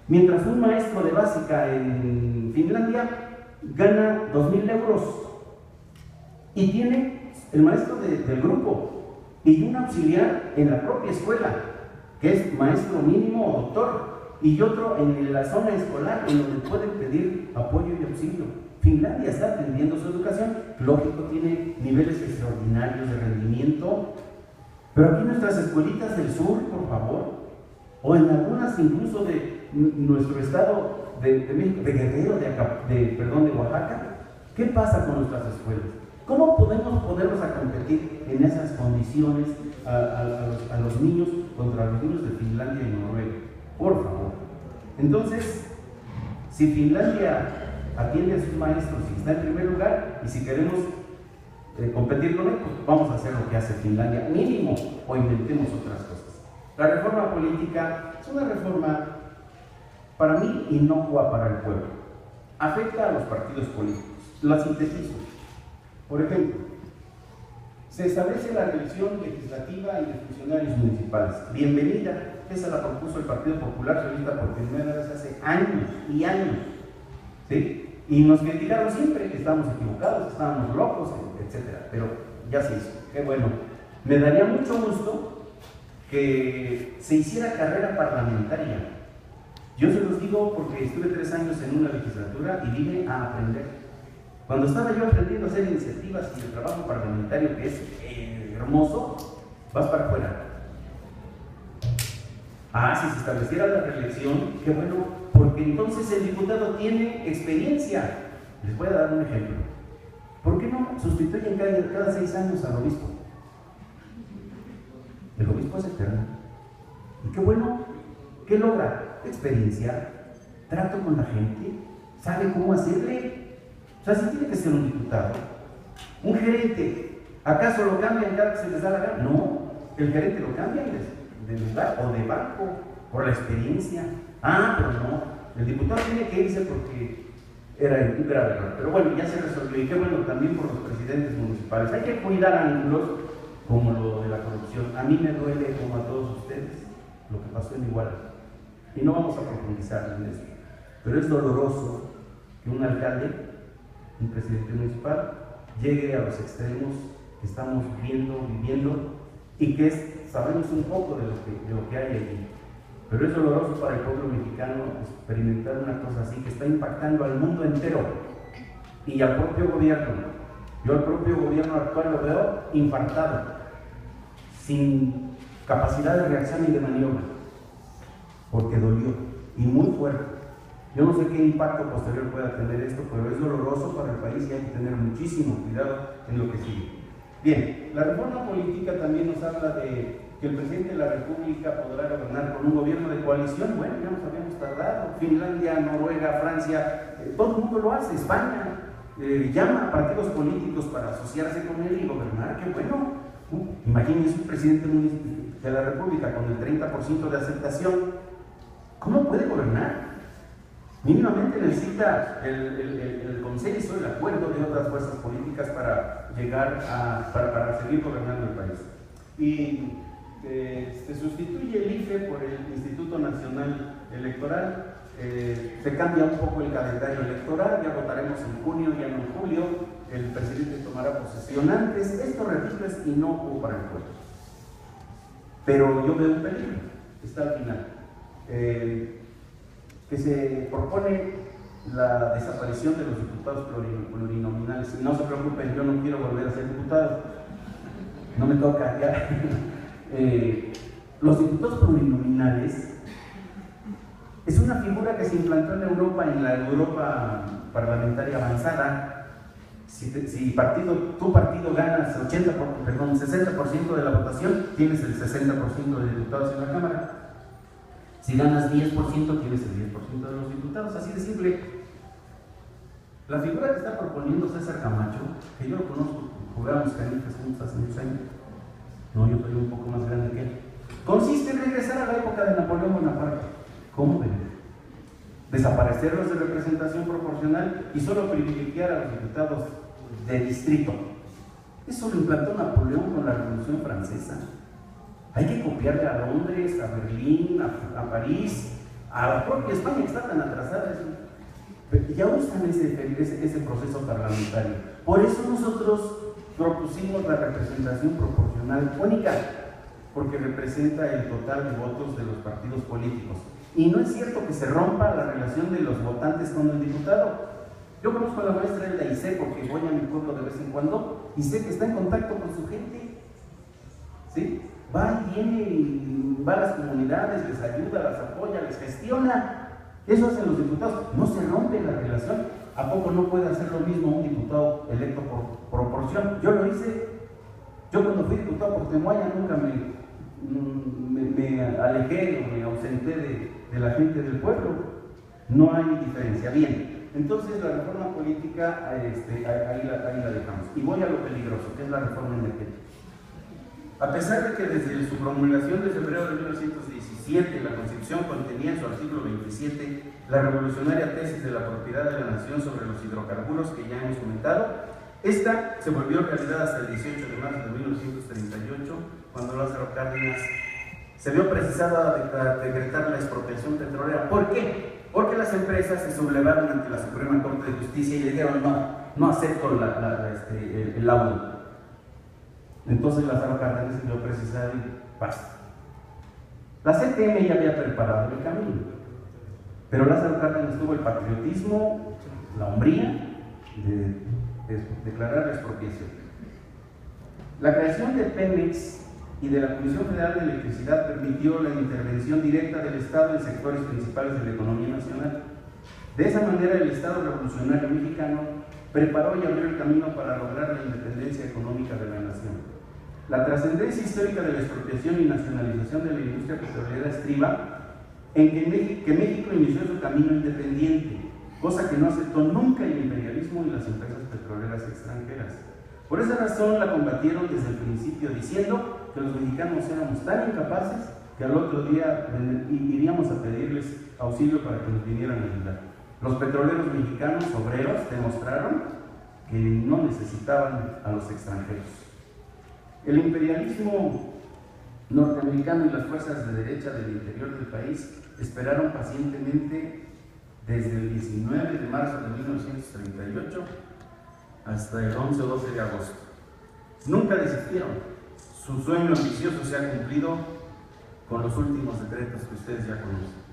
mientras un maestro de básica en Finlandia gana 2,000 euros. Y tiene el maestro del grupo y un auxiliar en la propia escuela, que es maestro mínimo o doctor, y otro en la zona escolar, en donde pueden pedir apoyo y auxilio. Finlandia está atendiendo su educación, lógico, tiene niveles extraordinarios de rendimiento. Pero aquí nuestras escuelitas del sur, por favor, o en algunas incluso de nuestro estado de México, de Guerrero, de Oaxaca, ¿qué pasa con nuestras escuelas? ¿Cómo podemos ponernos a competir en esas condiciones a los niños contra los niños de Finlandia y Noruega? Por favor. Entonces, si Finlandia atiende a sus maestros y está en primer lugar, y si queremos competir con él, pues vamos a hacer lo que hace Finlandia, mínimo, o inventemos otras cosas. La reforma política es una reforma, para mí, inocua para el pueblo. Afecta a los partidos políticos. La sintetizo. Por ejemplo, se establece la reelección legislativa y de funcionarios municipales. Bienvenida. esa la propuso el Partido Popular Socialista por primera vez hace años y años, ¿sí? Y nos criticaron siempre que estábamos equivocados, que estábamos locos, etcétera, pero ya se hizo, qué bueno. Me daría mucho gusto que se hiciera carrera parlamentaria. Yo se los digo porque estuve 3 años en una legislatura y vine a aprender. Cuando estaba yo aprendiendo a hacer iniciativas y el trabajo parlamentario, que es hermoso, vas para afuera. Si se estableciera la reelección, qué bueno, porque entonces el diputado tiene experiencia. Les voy a dar un ejemplo. ¿Por qué no sustituyen cada 6 años al obispo? El obispo es eterno. Y qué bueno, ¿qué logra? Experiencia, trato con la gente, sabe cómo hacerle. O sea, si tiene que ser un diputado. Un gerente, ¿acaso lo cambian cada que se les da la gana? No, el gerente lo cambian de lugar o de banco por la experiencia. Pero no, el diputado tiene que irse porque era un grave error. Pero bueno, ya se resolvió. Y qué bueno también por los presidentes municipales. Hay que cuidar ángulos como lo de la corrupción. A mí me duele, como a todos ustedes, lo que pasó en Iguala. Y no vamos a profundizar en eso. Pero es doloroso que un alcalde, un presidente municipal, llegue a los extremos que estamos viviendo y que sabemos un poco de lo que hay allí. Pero es doloroso para el pueblo mexicano experimentar una cosa así que está impactando al mundo entero y al propio gobierno. Yo al propio gobierno actual lo veo infartado, sin capacidad de reacción y de maniobra, porque dolió y muy fuerte. Yo no sé qué impacto posterior pueda tener esto, pero es doloroso para el país y hay que tener muchísimo cuidado en lo que sigue. Bien, la reforma política también nos habla de que el presidente de la República podrá gobernar con un gobierno de coalición. Bueno, ya nos habíamos tardado. Finlandia, Noruega, Francia, todo el mundo lo hace. España llama a partidos políticos para asociarse con él y gobernar. ¡Qué bueno! Imagínense un presidente de la República con el 30% de aceptación. ¿Cómo puede gobernar? Mínimamente necesita el consenso, el acuerdo de otras fuerzas políticas para llegar para seguir gobernando el país. Y se sustituye el IFE por el Instituto Nacional Electoral, se cambia un poco el calendario electoral, ya votaremos en junio, ya no en julio, el presidente tomará posesión antes. Esto, repito, es inocuo para el pueblo. Pero yo veo un peligro, está al final. Que se propone la desaparición de los diputados plurinominales. Y no se preocupen, yo no quiero volver a ser diputado, no me toca ya. Los diputados plurinominales es una figura que se implantó en Europa, en la Europa parlamentaria avanzada. Si tu partido ganas 60% de la votación, tienes el 60% de diputados en la Cámara. Si ganas 10%, tienes el 10% de los diputados, así de simple. La figura que está proponiendo César Camacho, que yo lo conozco, jugábamos canicas juntos hace muchos años, no, yo soy un poco más grande que él, consiste en regresar a la época de Napoleón Bonaparte. ¿Cómo ven? Desaparecerlos de representación proporcional y solo privilegiar a los diputados de distrito. Eso lo implantó Napoleón con la Revolución Francesa. Hay que copiarle a Londres, a Berlín, a París, a la propia España que está tan atrasada. Ya usan ese proceso parlamentario. Por eso nosotros propusimos la representación proporcional única, porque representa el total de votos de los partidos políticos. Y no es cierto que se rompa la relación de los votantes con el diputado. Yo conozco a la maestra Elda y sé, porque voy a mi pueblo de vez en cuando, y sé que está en contacto con su gente. ¿Sí? Va y viene, y va a las comunidades, les ayuda, las apoya, les gestiona. Eso hacen los diputados. No se rompe la relación. ¿A poco no puede hacer lo mismo un diputado electo por proporción? Yo lo hice. Yo cuando fui diputado por Temoaya nunca me alejé o me ausenté de la gente del pueblo. No hay diferencia. Bien, entonces la reforma política ahí la dejamos. Y voy a lo peligroso, que es la reforma energética. A pesar de que desde su promulgación de febrero de 1917 la Constitución contenía en su artículo 27 la revolucionaria tesis de la propiedad de la nación sobre los hidrocarburos que ya hemos comentado, esta se volvió realidad hasta el 18 de marzo de 1938, cuando Lázaro Cárdenas se vio precisado a decretar la expropiación petrolera. ¿Por qué? Porque las empresas se sublevaron ante la Suprema Corte de Justicia y dijeron no acepto el laudo. Entonces Lázaro Cárdenas se vio precisado y basta. La CTM ya había preparado el camino, pero Lázaro Cárdenas tuvo el patriotismo, la hombría de declarar la expropiación. La creación de Pemex y de la Comisión Federal de Electricidad permitió la intervención directa del Estado en sectores principales de la economía nacional. De esa manera, el Estado revolucionario mexicano preparó y abrió el camino para lograr la independencia económica de la nación. La trascendencia histórica de la expropiación y nacionalización de la industria petrolera estriba en que México inició su camino independiente, cosa que no aceptó nunca el imperialismo y las empresas petroleras extranjeras. Por esa razón la combatieron desde el principio, diciendo que los mexicanos éramos tan incapaces que al otro día iríamos a pedirles auxilio para que nos vinieran a ayudar. Los petroleros mexicanos obreros demostraron que no necesitaban a los extranjeros. El imperialismo norteamericano y las fuerzas de derecha del interior del país esperaron pacientemente desde el 19 de marzo de 1938 hasta el 11 o 12 de agosto. Nunca desistieron. Su sueño ambicioso se ha cumplido con los últimos decretos que ustedes ya conocen.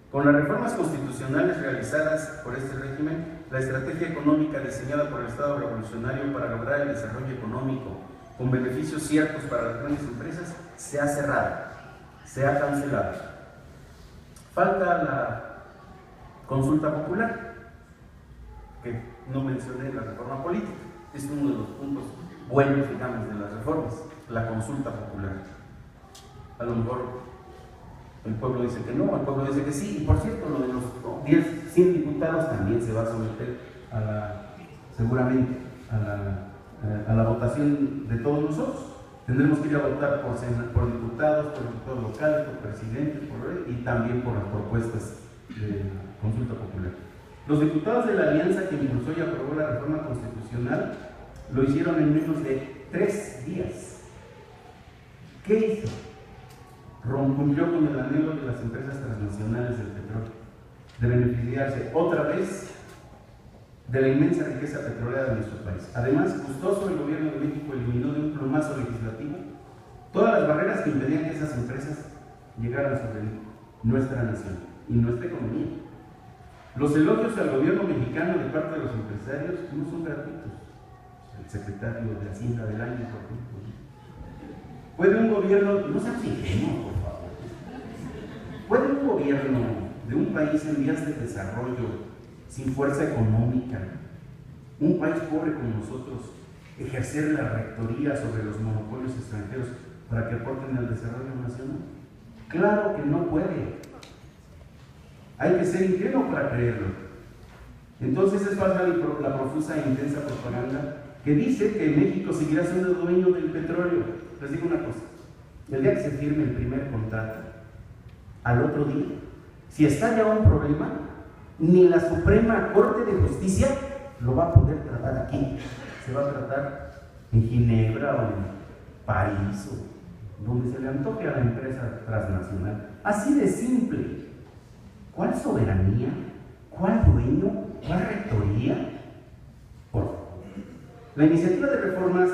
Con las reformas constitucionales realizadas por este régimen, la estrategia económica diseñada por el Estado revolucionario para lograr el desarrollo económico con beneficios ciertos para las grandes empresas se ha cerrado, se ha cancelado. Falta la consulta popular, que no mencioné la reforma política, es uno de los puntos buenos, digamos, de las reformas, la consulta popular. A lo mejor el pueblo dice que no, el pueblo dice que sí, y por cierto, lo de los 100 diputados también se va a someter seguramente a la votación de todos nosotros. Tendremos que ir a votar por diputados, por diputados locales, por presidentes, y también por las propuestas de consulta popular. Los diputados de la alianza que impulsó y aprobó la reforma constitucional lo hicieron en menos de 3 días. ¿Qué hizo? Cumplió con el anhelo de las empresas transnacionales del petróleo, de beneficiarse otra vez de la inmensa riqueza petrolera de nuestro país. Además, gustoso, el gobierno de México eliminó de un plumazo legislativo todas las barreras que impedían que esas empresas llegaran sobre nuestra nación y nuestra economía. Los elogios al gobierno mexicano de parte de los empresarios no son gratuitos. El secretario de Hacienda del año, por ejemplo. ¿Puede un gobierno, no sean ingenuos, por favor, puede un gobierno de un país en vías de desarrollo, sin fuerza económica, un país pobre como nosotros, ejercer la rectoría sobre los monopolios extranjeros para que aporten al desarrollo nacional? Claro que no puede. Hay que ser ingenuo para creerlo. Entonces es falsa la profusa e intensa propaganda que dice que México seguirá siendo dueño del petróleo. Les digo una cosa, el día que se firme el primer contrato, al otro día, si está ya un problema, ni la Suprema Corte de Justicia lo va a poder tratar aquí. Se va a tratar en Ginebra o en París o donde se le antoje a la empresa transnacional. Así de simple. ¿Cuál soberanía? ¿Cuál dueño? ¿Cuál rectoría? Por favor. La iniciativa de reformas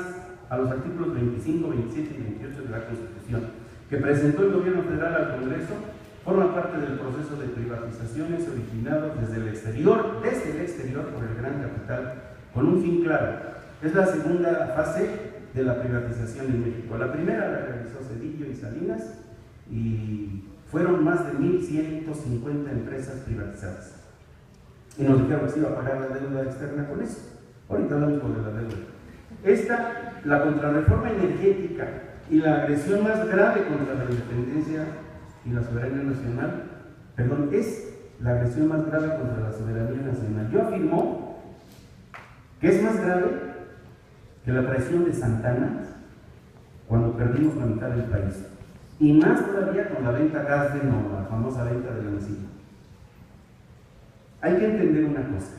a los artículos 25, 27 y 28 de la Constitución que presentó el gobierno federal al Congreso forma parte del proceso de privatizaciones originado desde el exterior por el gran capital, con un fin claro. Es la segunda fase de la privatización en México. La primera la realizó Zedillo y Salinas y fueron más de 1,150 empresas privatizadas. Y nos dijeron que se iba a pagar la deuda externa con eso. Ahorita hablamos de la deuda. Esta, la contrarreforma energética y la agresión más grave contra la independencia y la soberanía nacional, es la agresión más grave contra la soberanía nacional. Yo afirmo que es más grave que la traición de Santana cuando perdimos la mitad del país. Y más todavía con la venta Gasden o la famosa venta de la mesilla. Hay que entender una cosa.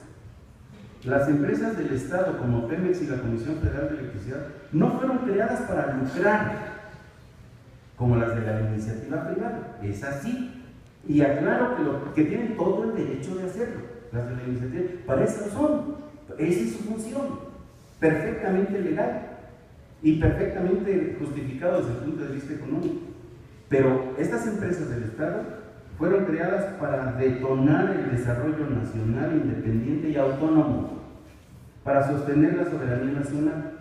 Las empresas del Estado como Pemex y la Comisión Federal de Electricidad no fueron creadas para lucrar. como las de la iniciativa privada. Es así. Y aclaro que tienen todo el derecho de hacerlo. Las de la iniciativa, para eso son. Esa es su función. Perfectamente legal y perfectamente justificado desde el punto de vista económico. Pero estas empresas del Estado fueron creadas para detonar el desarrollo nacional, independiente y autónomo, para sostener la soberanía nacional.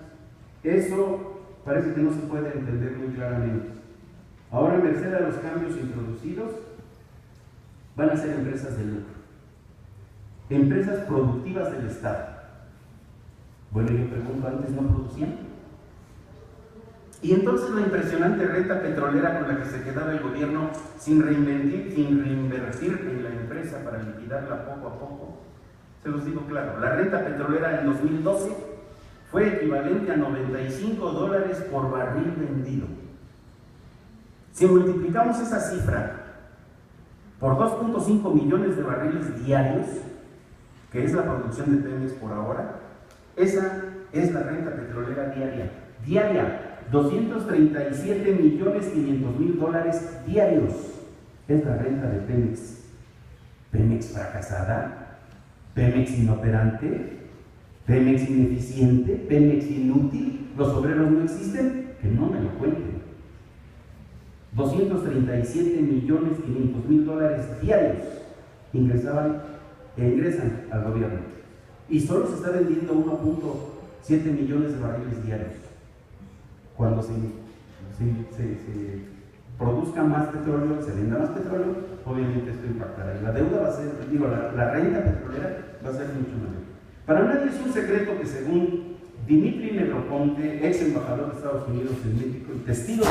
Eso parece que no se puede entender muy claramente. Ahora, merced a los cambios introducidos, van a ser empresas de lucro, empresas productivas del Estado. Bueno, yo pregunto, ¿antes no producían? Y entonces la impresionante renta petrolera con la que se quedaba el gobierno sin reinvertir en la empresa para liquidarla poco a poco. Se los digo claro, la renta petrolera en 2012 fue equivalente a $95 por barril vendido. Si multiplicamos esa cifra por 2.5 millones de barriles diarios, que es la producción de Pemex por ahora, esa es la renta petrolera diaria, $237.500.000 diarios, es la renta de Pemex. Pemex fracasada, Pemex inoperante, Pemex ineficiente, Pemex inútil, los obreros no existen, que no me lo cuenten. $237.500.000 diarios ingresan al gobierno. Y solo se está vendiendo 1.7 millones de barriles diarios. Cuando se produzca más petróleo, se venda más petróleo, obviamente esto impactará. Y la deuda va a ser, la renta petrolera va a ser mucho mayor. Para nadie es un secreto que según Dimitri Negroponte, ex embajador de Estados Unidos en México y testigo de